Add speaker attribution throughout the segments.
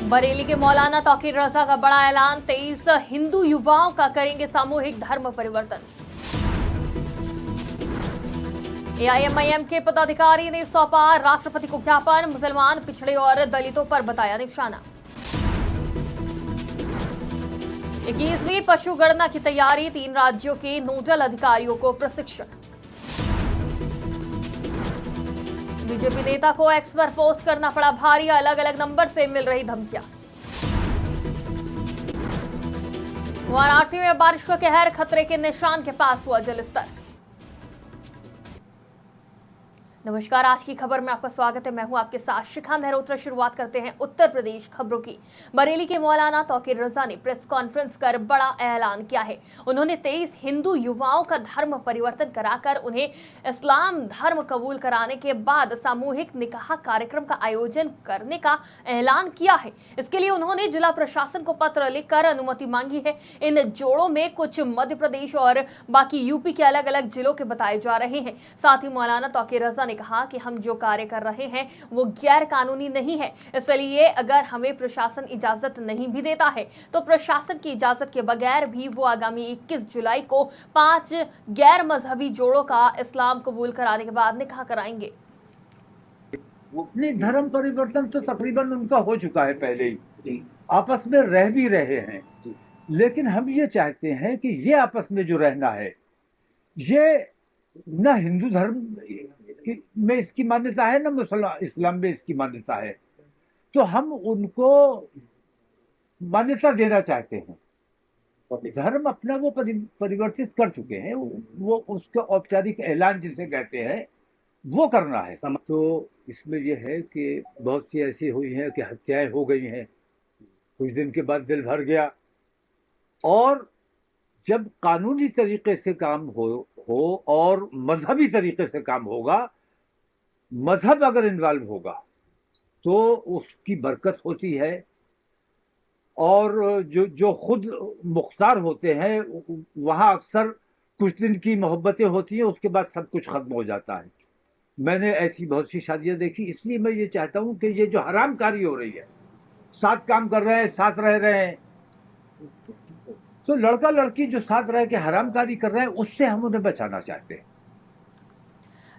Speaker 1: बरेली के मौलाना तौकीर रजा का बड़ा ऐलान, 23 हिंदू युवाओं का करेंगे सामूहिक धर्म परिवर्तन। एआईएमआईएम के पदाधिकारी ने सौंपा राष्ट्रपति को ज्ञापन, मुसलमान पिछड़े और दलितों पर बताया निशाना। 21वीं पशु गणना की तैयारी, 3 राज्यों के नोडल अधिकारियों को प्रशिक्षण। बीजेपी नेता को एक्स पर पोस्ट करना पड़ा भारी, अलग अलग नंबर से मिल रही धमकियां। वाराणसी में बारिश का कहर, खतरे के निशान के पास हुआ जलस्तर। नमस्कार, आज की खबर में आपका स्वागत है। मैं हूं आपके साथ शिखा मेहरोत्रा। शुरुआत करते हैं उत्तर प्रदेश खबरों की। बरेली के मौलाना तौकीर रजा ने प्रेस कॉन्फ्रेंस कर बड़ा ऐलान किया है। उन्होंने 23 हिंदू युवाओं का धर्म परिवर्तन कराकर उन्हें इस्लाम धर्म कबूल कराने के बाद सामूहिक निकाह कार्यक्रम का आयोजन करने का ऐलान किया है। इसके लिए उन्होंने जिला प्रशासन को पत्र लिखकर अनुमति मांगी है। इन जोड़ों में कुछ मध्य प्रदेश और बाकी यूपी के अलग अलग जिलों के बताए जा रहे हैं। साथ ही मौलाना तौकीर रजा ने कहा कि हम जो कार्य कर रहे हैं वो गैर कानूनी नहीं है, इसलिए अगर हमें प्रशासन इजाजत नहीं भी देता है तो प्रशासन की इजाजत के बगैर भी वो आगामी 21 जुलाई को 5 गैर मजहबी जोड़ों का इस्लाम कबूल कराने के बाद निकाह कराएंगे।
Speaker 2: अपनी धर्म परिवर्तन तो तकरीबन उनका हो चुका है, पहले ही आपस में रह भी रहे हैं, लेकिन हम ये चाहते हैं कि ये आपस में जो रहना है, ये न हिंदू धर्म में इसकी मान्यता है, न मुसलमान इस्लाम में इसकी मान्यता है, तो हम उनको मान्यता देना चाहते हैं। धर्म अपना वो परिवर्तित कर चुके हैं, वो उसका औपचारिक ऐलान जिसे कहते हैं वो करना है। तो इसमें यह है कि बहुत सी ऐसी हुई हैं कि हत्याएं हो गई हैं, कुछ दिन के बाद दिल भर गया। और जब कानूनी तरीके से काम हो और मजहबी तरीके से काम होगा, मजहब अगर इन्वॉल्व होगा तो उसकी बरकत होती है। और जो खुद मुख्तार होते हैं वहाँ अक्सर कुछ दिन की मोहब्बतें होती हैं, उसके बाद सब कुछ खत्म हो जाता है। मैंने ऐसी बहुत सी शादियां देखी, इसलिए मैं ये चाहता हूँ कि ये जो हरामकारी हो रही है, साथ काम कर रहे हैं, साथ रह रहे हैं, तो लड़का लड़की जो साथ रह के हरामकारी कर रहे हैं उससे हम उन्हें बचाना चाहते हैं।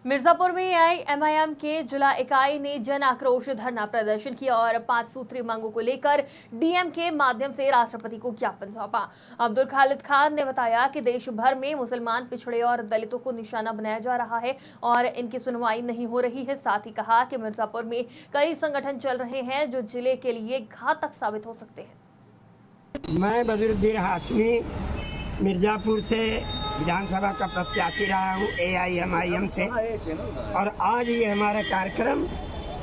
Speaker 1: मिर्जापुर में एआईएमआईएम के जिला इकाई ने जन आक्रोश धरना प्रदर्शन किया और 5 सूत्री मांगों को लेकर डीएम के माध्यम से राष्ट्रपति को ज्ञापन सौंपा। अब्दुल खालिद खान ने बताया कि देश भर में मुसलमान पिछड़े और दलितों को निशाना बनाया जा रहा है और इनकी सुनवाई नहीं हो रही है। साथ ही कहा कि मिर्जापुर में कई संगठन चल रहे हैं जो जिले के लिए घातक साबित हो सकते हैं।
Speaker 3: मैं बदरुद्दीन हाशमी मिर्जापुर से विधानसभा का प्रत्याशी रहा हूँ एआईएमआईएम से, और आज ये हमारा कार्यक्रम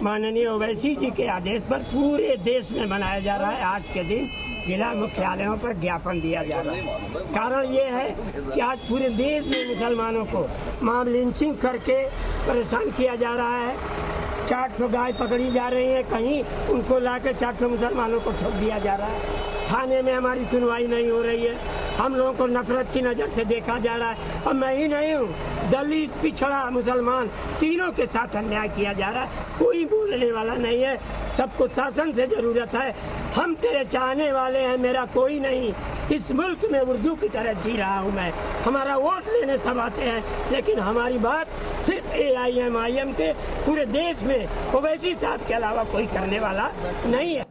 Speaker 3: माननीय ओवैसी जी के आदेश पर पूरे देश में मनाया जा रहा है। आज के दिन जिला मुख्यालयों पर ज्ञापन दिया जा रहा है। कारण ये है कि आज पूरे देश में मुसलमानों को मॉब लिंचिंग करके परेशान किया जा रहा है। 4 गाय पकड़ी जा रही है, कहीं उनको लाकर 4 मुसलमानों को ठोक दिया जा रहा है। थाने में हमारी सुनवाई नहीं हो रही है, हम लोगों को नफरत की नज़र से देखा जा रहा है। और मैं ही नहीं हूँ, दलित पिछड़ा मुसलमान तीनों के साथ अन्याय किया जा रहा है। कोई बोलने वाला नहीं है, सबको शासन से ज़रूरत है। हम तेरे चाहने वाले हैं, मेरा कोई नहीं। इस मुल्क में उर्दू की तरह जी रहा हूँ मैं। हमारा वोट लेने सब आते हैं, लेकिन हमारी बात सिर्फ एआईएमआईएम के पूरे देश में ओवैसी साहब के अलावा कोई करने वाला नहीं है।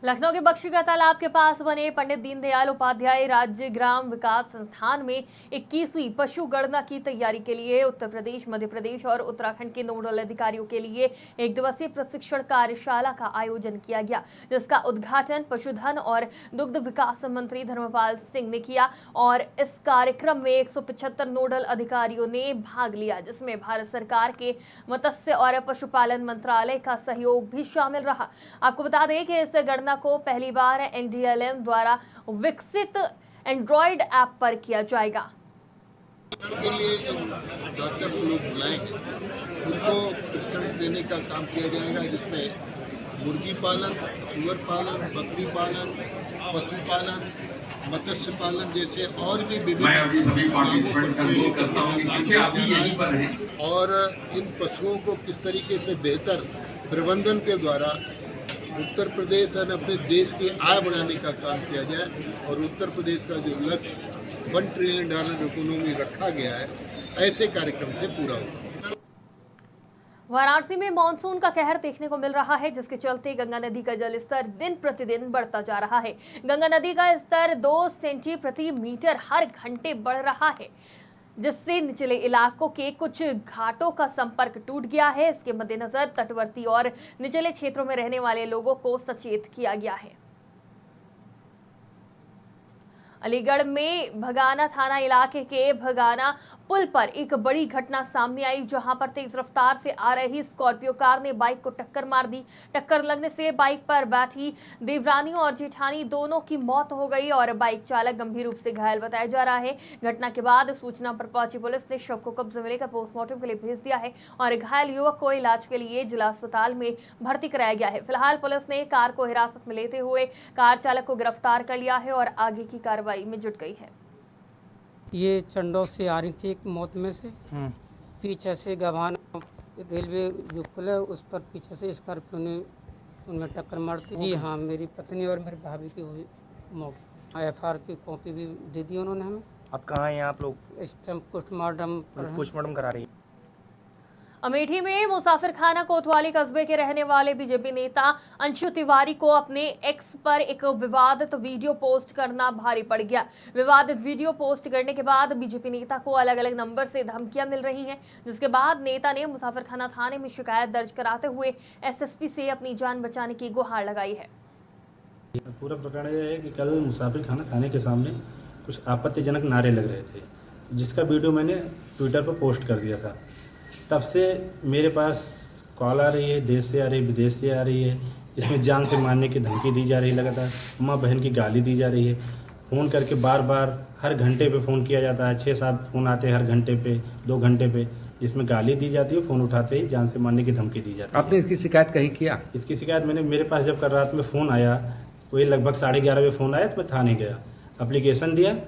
Speaker 1: लखनऊ के बख्शी का तालाब के पास बने पंडित दीनदयाल उपाध्याय राज्य ग्राम विकास संस्थान में 21वीं पशु गणना की तैयारी के लिए उत्तर प्रदेश, मध्य प्रदेश और उत्तराखंड के नोडल अधिकारियों के लिए 1 दिवसीय प्रशिक्षण कार्यशाला का आयोजन किया गया, जिसका उद्घाटन पशुधन और दुग्ध विकास मंत्री धर्मपाल सिंह ने किया। और इस कार्यक्रम में 175 नोडल अधिकारियों ने भाग लिया, जिसमें भारत सरकार के मत्स्य और पशुपालन मंत्रालय का सहयोग भी शामिल रहा। आपको बता दें कि इस गणना को पहली बार एनडीएलएम द्वारा विकसित एंड्रॉइड ऐप पर किया जाएगा।
Speaker 4: के लिए जो डॉक्टर्स लोग बुलाएंगे उनको प्रशिक्षण देने का काम किया जाएगा, जिसमें मुर्गी पालन, सुअर पालन, बकरी पालन, पशुपालन, मत्स्य पालन जैसे और भी विभिन्न और इन पशुओं को किस तरीके से बेहतर प्रबंधन के द्वारा उत्तर प्रदेश और अपने देश की आय बढ़ाने का काम किया जाए और उत्तर प्रदेश का जो लक्ष्य $1 ट्रिलियन इकोनॉमी रखा गया है, ऐसे कार्यक्रम से पूरा हो।
Speaker 1: वाराणसी में मानसून का कहर देखने को मिल रहा है, जिसके चलते गंगा नदी का जलस्तर दिन प्रतिदिन बढ़ता जा रहा है। गंगा नदी का स्तर 2 सेंटी प्रति मीटर हर घंटे बढ़ रहा है, जिससे निचले इलाकों के कुछ घाटों का संपर्क टूट गया है। इसके मद्देनजर तटवर्ती और निचले क्षेत्रों में रहने वाले लोगों को सचेत किया गया है। अलीगढ़ में भगाना थाना इलाके के भगाना पुल पर एक बड़ी घटना सामने आई, जहां पर तेज रफ्तार से आ रही स्कॉर्पियो कार ने बाइक को टक्कर मार दी। टक्कर लगने से बाइक पर बैठी देवरानी और जेठानी दोनों की मौत हो गई और बाइक चालक गंभीर रूप से घायल बताया जा रहा है। घटना के बाद सूचना पर पहुंची पुलिस ने शव को कब्जे में लेकर पोस्टमार्टम के लिए भेज दिया है और घायल युवक को इलाज के लिए जिला अस्पताल में भर्ती कराया गया है। फिलहाल पुलिस ने कार को हिरासत में लेते हुए कार चालक को गिरफ्तार कर लिया है और आगे की कार्रवाई में जुट गई है।
Speaker 5: ये चंडोल से आ रही थी एक मौत में से, पीछे से गवाना रेलवे जो पुल है उस पर पीछे से स्कॉर्पियो ने उनमें टक्कर मार दी। जी हाँ, मेरी पत्नी और मेरी भाभी की हुई मौत। IFR की कॉपी भी दे दी उन्होंने हमें।
Speaker 6: अब कहाँ हैं आप लोग?
Speaker 5: इस टाइम पोस्टमार्टम
Speaker 6: पोस्टमार्टम करा रही है।
Speaker 1: अमेठी में मुसाफिर खाना कोतवाली कस्बे के रहने वाले बीजेपी नेता अंशु तिवारी को अपने एक्स पर एक विवादित वीडियो पोस्ट करना भारी पड़ गया। विवादित वीडियो पोस्ट करने के बाद बीजेपी नेता को अलग अलग नंबर से धमकियां मिल रही हैं, जिसके बाद नेता ने मुसाफिर खाना थाने में शिकायत दर्ज कराते हुए SSP से अपनी जान बचाने की गुहार लगाई है।
Speaker 7: पूरा प्रकरण यह है कि कल मुसाफिर खाना खाने के सामने कुछ आपत्तिजनक नारे लग रहे थे, जिसका वीडियो मैंने ट्विटर पर पोस्ट कर दिया था। तब से मेरे पास कॉल आ रही है, देश से आ रही है, विदेश से आ रही है, जिसमें जान से मारने की धमकी दी जा रही है। लगातार माँ बहन की गाली दी जा रही है। फ़ोन करके बार बार हर घंटे पे फ़ोन किया जाता है। 6-7 फ़ोन आते हैं हर घंटे पे, 2 घंटे पे, जिसमें गाली दी जाती है। फ़ोन उठाते ही जान से मारने की धमकी दी जाती है।
Speaker 8: आपने इसकी शिकायत कहीं किया?
Speaker 7: इसकी शिकायत मैंने, मेरे पास जब कल रात में फ़ोन आया, वही लगभग 11:30 बजे फ़ोन आया, तो मैं थाने गया, एप्लीकेशन दिया।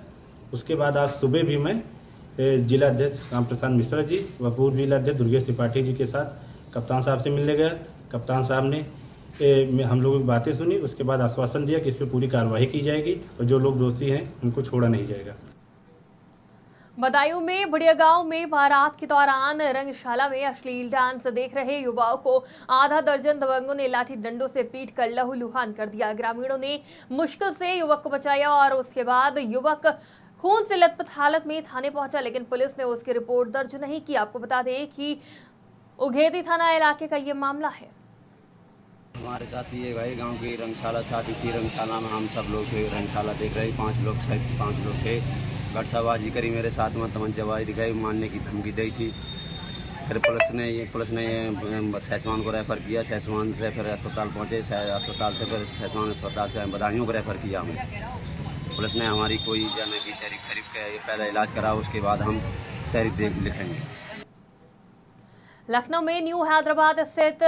Speaker 7: उसके बाद आज सुबह भी मैं जिला अध्यक्ष राम प्रसाद मिश्रा जी व पूर्व जिला अध्यक्ष दुर्गेश त्रिपाठी जी के साथ कप्तान साहब से मिलने गया। कप्तान साहब ने हम लोगों की बातें सुनी, उसके बाद आश्वासन दिया कि इस पर पूरी कार्रवाई की जाएगी और जो लोग दोषी हैं उनको छोड़ा नहीं जाएगा।
Speaker 1: बदायूं में बुढ़िया गांव में बारात के दौरान रंगशाला में अश्लील डांस देख रहे युवाओं को आधा दर्जन दबंगों ने लाठी डंडों से पीट कर लहूलुहान कर दिया। ग्रामीणों ने मुश्किल से युवक को बचाया और उसके बाद युवक खून से लथपथ हालत में थाने पहुंचा, लेकिन पुलिस ने उसकी रिपोर्ट दर्ज नहीं की। आपको बता दें कि उघेती थाना इलाके का ये मामला है।
Speaker 9: हमारे साथ ये भाई गांव की रंगशाला शादी थी। रंगशाला में हम सब लोग थे, रंगशाला देख रहे 5 लोग थे। गटसाबाजी करी, मेरे साथ में तमंचाबाजी दिखाई, मारने की धमकी दी थी। फिर पुलिस ने ये सैसमान को रेफ़र किया। सैसमान से फिर अस्पताल पहुँचे। अस्पताल से फिर सैसमान अस्पताल से बदायूं को रेफ़र किया हमें। पुलिस ने हमारी कोई जाने की तहरीफ के पहला इलाज करा, उसके बाद हम तहरीफ लिखेंगे।
Speaker 1: लखनऊ में न्यू हैदराबाद स्थित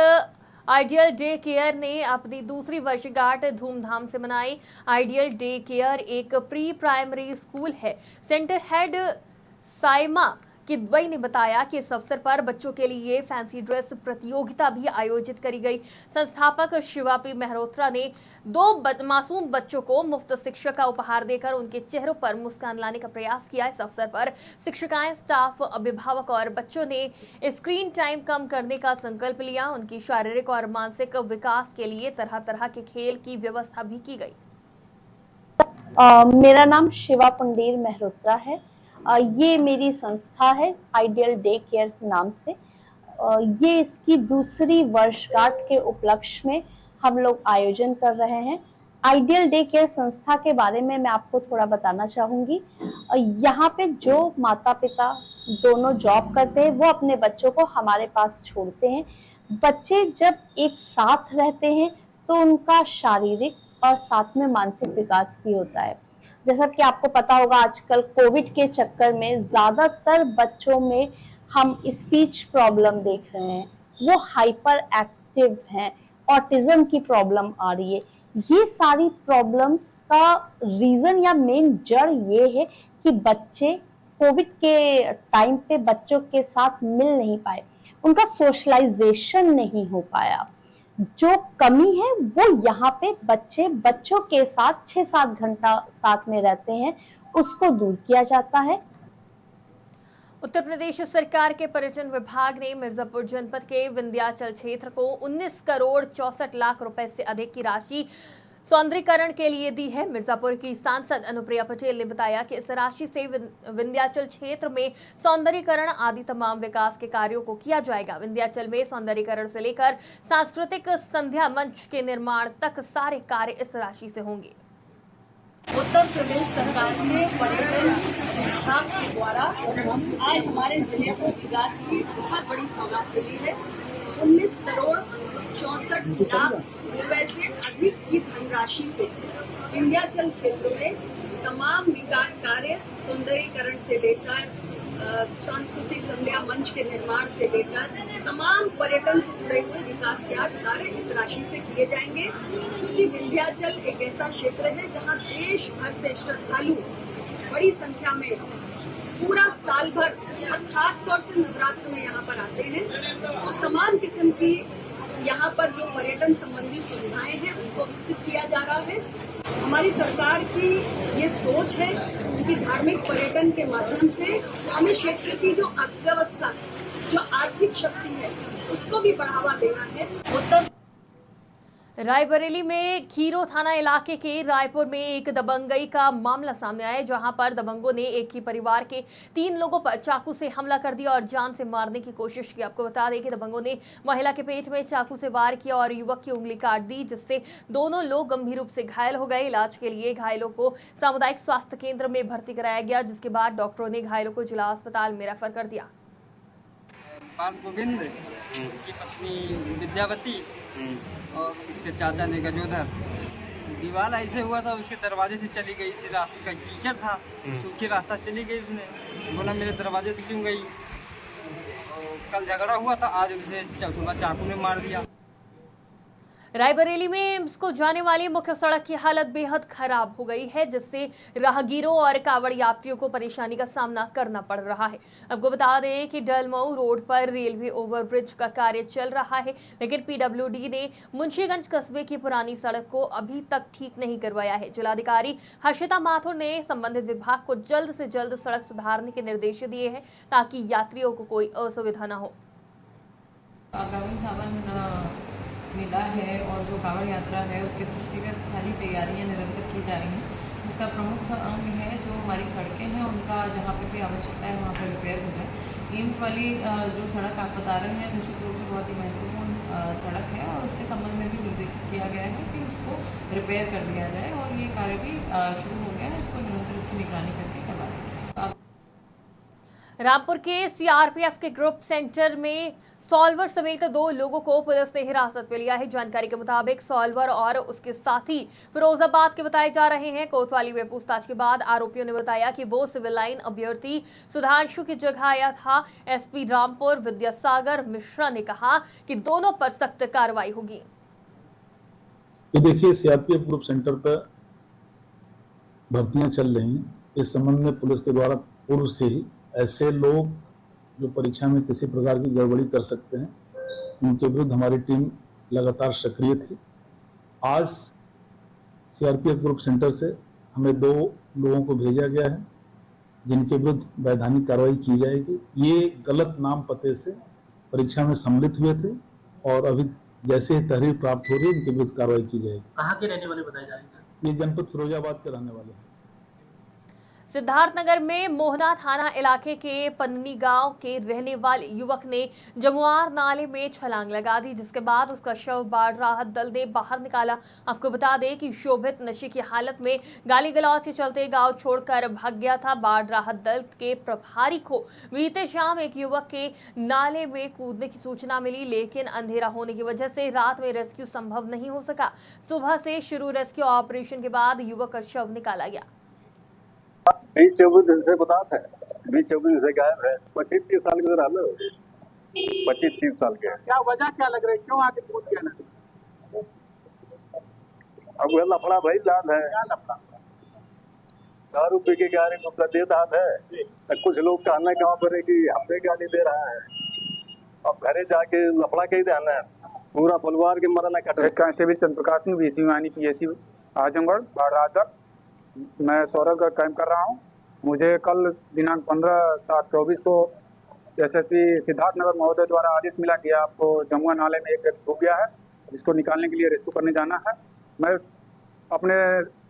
Speaker 1: आइडियल डे केयर ने अपनी दूसरी वर्षगांठ धूमधाम से मनाई। आइडियल डे केयर एक प्री प्राइमरी स्कूल है। सेंटर हेड साइमा किदवई ने बताया कि इस अवसर पर बच्चों के लिए फैंसी ड्रेस प्रतियोगिता भी आयोजित करी गई। संस्थापक शिवापी मेहरोत्रा ने 2 मासूम बच्चों को मुफ्त शिक्षा का उपहार देकर उनके चेहरों पर मुस्कान लाने का प्रयास किया। इस अवसर पर शिक्षिकाएं, स्टाफ, अभिभावक और बच्चों ने स्क्रीन टाइम कम करने का संकल्प लिया। उनकी शारीरिक और मानसिक विकास के लिए तरह तरह के खेल की व्यवस्था भी की गई।
Speaker 10: मेरा नाम शिवा पंडीर मेहरोत्रा है। ये मेरी संस्था है आइडियल डे केयर नाम से। ये इसकी दूसरी वर्षगांठ के उपलक्ष्य में हम लोग आयोजन कर रहे हैं। आइडियल डे केयर संस्था के बारे में मैं आपको थोड़ा बताना चाहूंगी। यहाँ पे जो माता पिता दोनों जॉब करते हैं वो अपने बच्चों को हमारे पास छोड़ते हैं। बच्चे जब एक साथ रहते हैं तो उनका शारीरिक और साथ में मानसिक विकास भी होता है। जैसा कि आपको पता होगा, आजकल कोविड के चक्कर में ज्यादातर बच्चों में हम स्पीच प्रॉब्लम देख रहे हैं, वो हाइपर एक्टिव हैं, ऑटिज्म की प्रॉब्लम आ रही है। ये सारी प्रॉब्लम्स का रीजन या मेन जड़ ये है कि बच्चे कोविड के टाइम पे बच्चों के साथ मिल नहीं पाए, उनका सोशलाइजेशन नहीं हो पाया। जो कमी है वो यहाँ पे बच्चों के साथ 6-7 घंटा साथ में रहते हैं, उसको दूर किया जाता है।
Speaker 1: उत्तर प्रदेश सरकार के पर्यटन विभाग ने मिर्जापुर जनपद के विंध्याचल क्षेत्र को 19 करोड़ 64 लाख रुपए से अधिक की राशि सौंदर्यीकरण के लिए दी है। मिर्जापुर की सांसद अनुप्रिया पटेल ने बताया कि इस राशि से विंध्याचल क्षेत्र में सौंदर्यीकरण आदि तमाम विकास के कार्यों को किया जाएगा। विंध्याचल में सौंदर्यीकरण से लेकर सांस्कृतिक संध्या मंच के निर्माण तक सारे कार्य इस राशि से होंगे।
Speaker 8: उत्तर प्रदेश सरकार के पर्यटन विभाग के द्वारा आज हमारे जिले को विकास की बहुत बड़ी सौगात मिली है। 19 करोड़ 64 लाख रुपए से अधिक की धनराशि से विंध्याचल क्षेत्र में तमाम विकास कार्य सौंदर्यीकरण से लेकर सांस्कृतिक संध्या मंच के निर्माण से लेकर तमाम पर्यटन से जुड़े हुए विकास के कार्य इस राशि से किए जाएंगे, क्योंकि विंध्याचल एक ऐसा क्षेत्र है जहां देश भर से श्रद्धालु बड़ी संख्या में पूरा साल भर और खास तौर से नवरात्र में यहाँ पर आते हैं। तो तमाम किस्म की यहाँ पर जो पर्यटन संबंधी सुविधाएं हैं उनको विकसित किया जा रहा है। हमारी सरकार की ये सोच है कि धार्मिक पर्यटन के माध्यम से हमें क्षेत्र की जो अर्थव्यवस्था, जो आर्थिक शक्ति है, उसको भी बढ़ावा देना है। उत्तर
Speaker 1: रायबरेली में खीरो थाना इलाके के रायपुर में एक दबंगई का मामला सामने आया, जहां पर दबंगों ने एक ही परिवार के 3 लोगों पर चाकू से हमला कर दिया और जान से मारने की कोशिश की। आपको बता दें कि दबंगों ने महिला के पेट में चाकू से वार किया और युवक की उंगली काट दी, जिससे दोनों लोग गंभीर रूप से घायल हो गए। इलाज के लिए घायलों को सामुदायिक स्वास्थ्य केंद्र में भर्ती कराया गया, जिसके बाद डॉक्टरों ने घायलों को जिला अस्पताल में रेफर कर दिया।
Speaker 11: बाल गोविंद, उसकी पत्नी विद्यावती और उसके चाचा ने गजोधर। दीवार ऐसे हुआ था, उसके दरवाजे से चली गई, इसी रास्ते का कीचड़ था, सूखी रास्ता चली गई। उसने बोला मेरे दरवाजे से क्यों गई। कल झगड़ा हुआ था, आज उसे सुबह चाकू ने मार दिया।
Speaker 1: रायबरेली में एम्स को जाने वाली मुख्य सड़क की हालत बेहद खराब हो गई है, जिससे राहगीरों और कावड़ यात्रियों को परेशानी का सामना करना पड़ रहा है। आपको बता दें कि डलमऊ रोड पर रेलवे ओवरब्रिज का कार्य चल रहा है, लेकिन पीडब्ल्यूडी ने मुंशीगंज कस्बे की पुरानी सड़क को अभी तक ठीक नहीं करवाया है। जिलाधिकारी हर्षिता माथुर ने संबंधित विभाग को जल्द से जल्द सड़क सुधारने के निर्देश दिए हैं, ताकि यात्रियों को कोई असुविधा न हो।
Speaker 12: आगामी सावन मेला है और जो कांवड़ यात्रा है उसके दृष्टिगत सारी तैयारियां निरंतर की जा रही हैं। इसका प्रमुख अंग है जो हमारी सड़कें हैं उनका जहाँ पे भी आवश्यकता है वहाँ पर रिपेयर हो जाए। एम्स वाली जो सड़क आप बता रहे हैं निश्चित रूप से बहुत ही महत्वपूर्ण सड़क है और उसके संबंध में भी निर्देशित किया गया है कि उसको रिपेयर कर दिया जाए और ये कार्य भी शुरू हो गया है। इसको निरंतर इसकी निगरानी करके करवा दें।
Speaker 1: रामपुर के सीआरपीएफ के ग्रुप सेंटर में सॉल्वर समेत 2 लोगों को पुलिस ने हिरासत में लिया है। जानकारी के मुताबिक सॉल्वर और उसके साथी फिरोजाबाद के बताए जा रहे हैं। कोतवाली में पूछताछ के बाद आरोपियों ने बताया कि वो सिविल लाइन अभ्यर्थी सुधांशु की जगह आया था। एसपी रामपुर विद्यासागर मिश्रा ने कहा कि दोनों पर सख्त कार्रवाई होगी।
Speaker 13: ये देखिए, सीआरपीएफ ग्रुप सेंटर पर भर्तियां चल रही हैं। इस संबंध में पुलिस के द्वारा पूर्व से ही ऐसे लोग जो परीक्षा में किसी प्रकार की गड़बड़ी कर सकते हैं, उनके विरुद्ध हमारी टीम लगातार सक्रिय थी। आज सीआरपीएफ ग्रुप सेंटर से हमें 2 लोगों को भेजा गया है, जिनके विरुद्ध वैधानिक कार्रवाई की जाएगी। ये गलत नाम पते से परीक्षा में सम्मिलित हुए थे और अभी जैसे ही तहरीर प्राप्त हो रही है, इनके विरुद्ध कार्रवाई की जाएगी।
Speaker 14: कहाँ के रहने वाले बताए जा रहे हैं?
Speaker 13: ये जनपद फिरोजाबाद के रहने वाले हैं।
Speaker 1: सिद्धार्थनगर में मोहना थाना इलाके के पन्नी गांव के रहने वाले युवक ने जमुआर नाले में छलांग लगा दी, जिसके बाद उसका शव बाढ़ राहत दल ने बाहर निकाला। आपको बता दें कि शोभित नशे की हालत में गाली गलौज के चलते गांव छोड़कर भाग गया था। बाढ़ राहत दल के प्रभारी को बीते शाम एक युवक के नाले में कूदने की सूचना मिली, लेकिन अंधेरा होने की वजह से रात में रेस्क्यू संभव नहीं हो सका। सुबह से शुरू रेस्क्यू ऑपरेशन के बाद युवक का शव निकाला गया।
Speaker 15: 20-24 दिन से बताते हैं, 20-24 दिन से गायब है। 25-30 साल के रहने 25-30 साल के।
Speaker 14: क्या वजह क्या लग रही है, क्यों आगे कूद गया ना?
Speaker 15: अब वह लफड़ा भाई लाद है।
Speaker 14: क्या लफड़ा?
Speaker 15: दारू पी के गाड़ी को दे दाद है। कुछ लोग कहने गाँव पर है कि हमने गाली दे रहा है, अब घरे जाके लफड़ा कहीं देना है। पूरा परिवार के मरना cut
Speaker 16: head constable Chandraprakash Singh VC PSC Azamgarh बाढ़। मैं सौरभ का कैंप कर रहा हूँ। मुझे कल दिनांक 15/7/24 को SSP सिद्धार्थ नगर महोदय द्वारा आदेश मिला कि आपको जमुआ नाले में एक व्यक्ति डूब गया है, जिसको निकालने के लिए रेस्क्यू करने जाना है। मैं अपने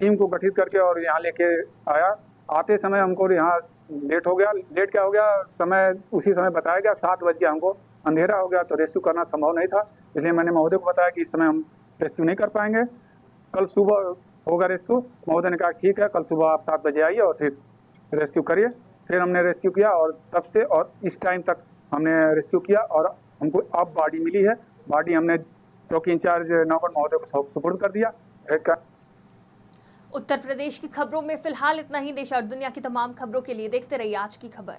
Speaker 16: टीम को गठित करके और यहाँ लेके आया। आते समय हमको यहाँ लेट हो गया। लेट क्या हो गया, समय उसी समय बताया गया 7 बज गया, हमको अंधेरा हो गया तो रेस्क्यू करना संभव नहीं था। इसलिए मैंने महोदय को बताया कि इस समय हम रेस्क्यू नहीं कर पाएंगे, कल सुबह होगा रेस्क्यू। महोदय ने कहा ठीक है, कल सुबह आप 7 बजे आइए और फिर रेस्क्यू करिए। फिर हमने रेस्क्यू किया और तब से और इस टाइम तक हमने रेस्क्यू किया और हमको अब बॉडी मिली है। बॉडी हमने चौकी इंचार्ज नौकर महोदय को सुपुर्द कर दिया।
Speaker 1: उत्तर प्रदेश की खबरों में फिलहाल इतना ही। देश और दुनिया की तमाम खबरों के लिए देखते रहिए आज की खबर।